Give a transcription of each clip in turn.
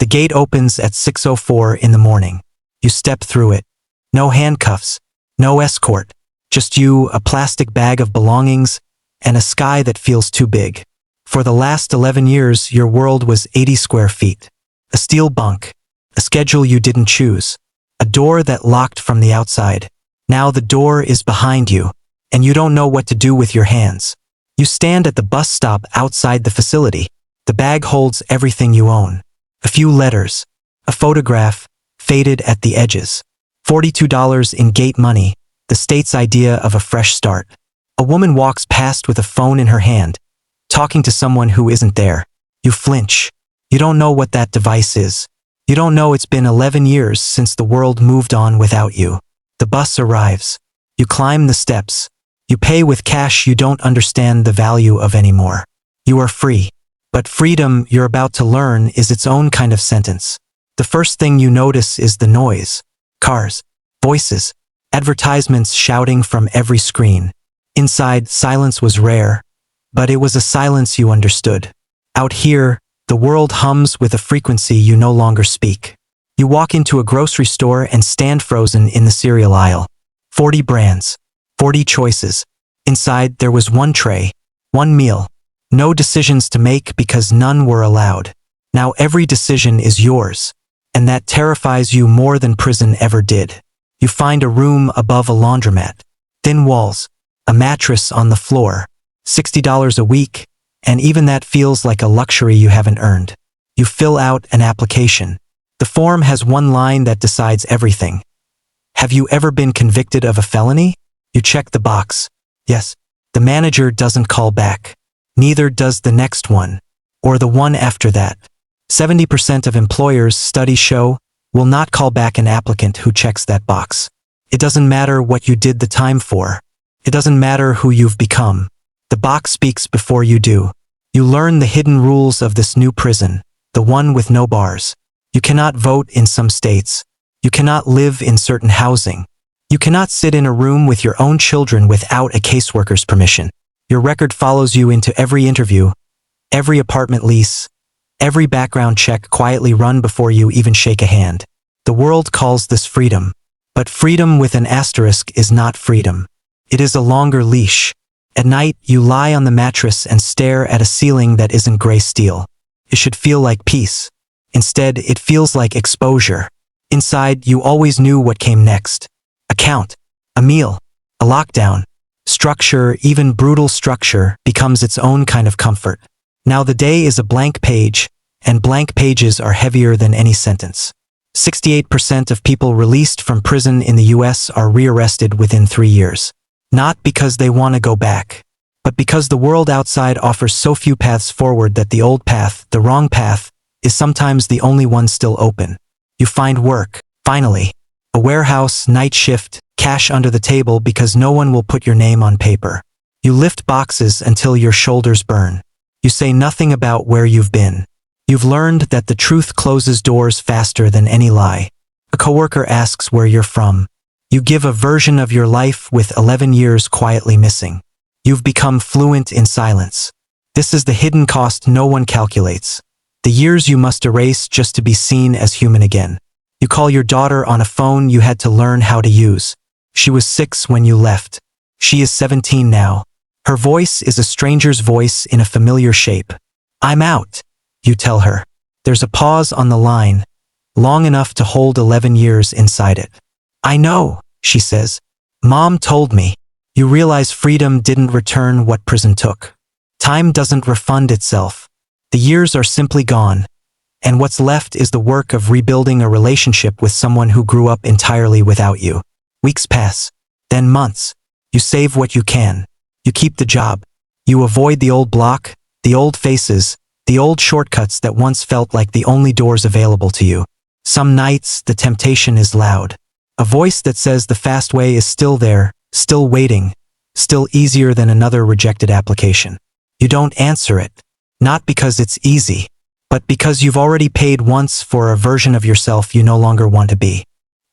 gate opens at 6:04 in the morning. You step through it. No handcuffs, no escort, just you, a plastic bag of belongings, and a sky that feels too big. For the last 11 years, your world was 80 square feet. A steel bunk, a schedule you didn't choose, a door that locked from the outside. Now the door is behind you, and you don't know what to do with your hands. You stand at the bus stop outside the facility. The bag holds everything you own. A few letters, a photograph, faded at the edges. $42 in gate money, the state's idea of a fresh start. A woman walks past with a phone in her hand, talking to someone who isn't there. You flinch. You don't know what that device is. You don't know it's been 11 years since the world moved on without you. The bus arrives. You climb the steps. You pay with cash you don't understand the value of anymore. You are free. But freedom, you're about to learn, is its own kind of sentence. The first thing you notice is the noise. Cars, voices, advertisements shouting from every screen. Inside, silence was rare, but it was a silence you understood. Out here, the world hums with a frequency you no longer speak. You walk into a grocery store and stand frozen in the cereal aisle. 40 brands, 40 choices. Inside, there was one tray, one meal. No decisions to make because none were allowed. Now every decision is yours, and that terrifies you more than prison ever did. You find a room above a laundromat. Thin walls, a mattress on the floor, $60 a week, and even that feels like a luxury you haven't earned. You fill out an application. The form has one line that decides everything. Have you ever been convicted of a felony? You check the box. Yes. The manager doesn't call back. Neither does the next one, or the one after that. 70% of employers, studies show, will not call back an applicant who checks that box. It doesn't matter what you did the time for. It doesn't matter who you've become. The box speaks before you do. You learn the hidden rules of this new prison, the one with no bars. You cannot vote in some states. You cannot live in certain housing. You cannot sit in a room with your own children without a caseworker's permission. Your record follows you into every interview, every apartment lease, every background check quietly run before you even shake a hand. The world calls this freedom. But freedom with an asterisk is not freedom. It is a longer leash. At night, you lie on the mattress and stare at a ceiling that isn't gray steel. It should feel like peace. Instead, it feels like exposure. Inside, you always knew what came next. A count, a meal, a lockdown. Structure, even brutal structure, becomes its own kind of comfort. Now the day is a blank page, and blank pages are heavier than any sentence. 68% of people released from prison in the US are rearrested within 3 years. Not because they want to go back, but because the world outside offers so few paths forward that the old path, the wrong path, is sometimes the only one still open. You find work, finally. A warehouse, night shift, cash under the table because no one will put your name on paper. You lift boxes until your shoulders burn. You say nothing about where you've been. You've learned that the truth closes doors faster than any lie. A coworker asks where you're from. You give a version of your life with 11 years quietly missing. You've become fluent in silence. This is the hidden cost no one calculates. The years you must erase just to be seen as human again. You call your daughter on a phone you had to learn how to use. She was 6 when you left. She is 17 now. Her voice is a stranger's voice in a familiar shape. I'm out, you tell her. There's a pause on the line, long enough to hold 11 years inside it. I know, she says. Mom told me. You realize freedom didn't return what prison took. Time doesn't refund itself. The years are simply gone. And what's left is the work of rebuilding a relationship with someone who grew up entirely without you. Weeks pass, then months. You save what you can. You keep the job. You avoid the old block, the old faces, the old shortcuts that once felt like the only doors available to you. Some nights, the temptation is loud. A voice that says the fast way is still there, still waiting, still easier than another rejected application. You don't answer it. Not because it's easy, but because you've already paid once for a version of yourself you no longer want to be.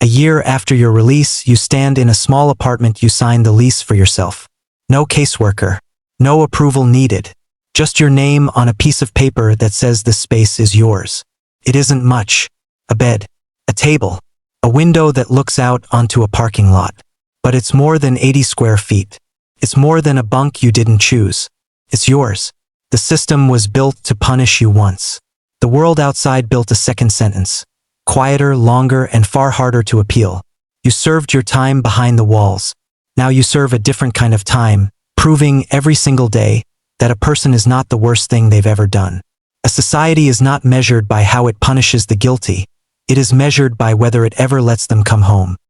A year after your release, you stand in a small apartment you signed the lease for yourself. No caseworker, no approval needed, just your name on a piece of paper that says the space is yours. It isn't much. A bed, a table, a window that looks out onto a parking lot. But it's more than 80 square feet. It's more than a bunk you didn't choose. It's yours. The system was built to punish you once. The world outside built a second sentence. Quieter, longer, and far harder to appeal. You served your time behind the walls. Now you serve a different kind of time, proving every single day that a person is not the worst thing they've ever done. A society is not measured by how it punishes the guilty. It is measured by whether it ever lets them come home.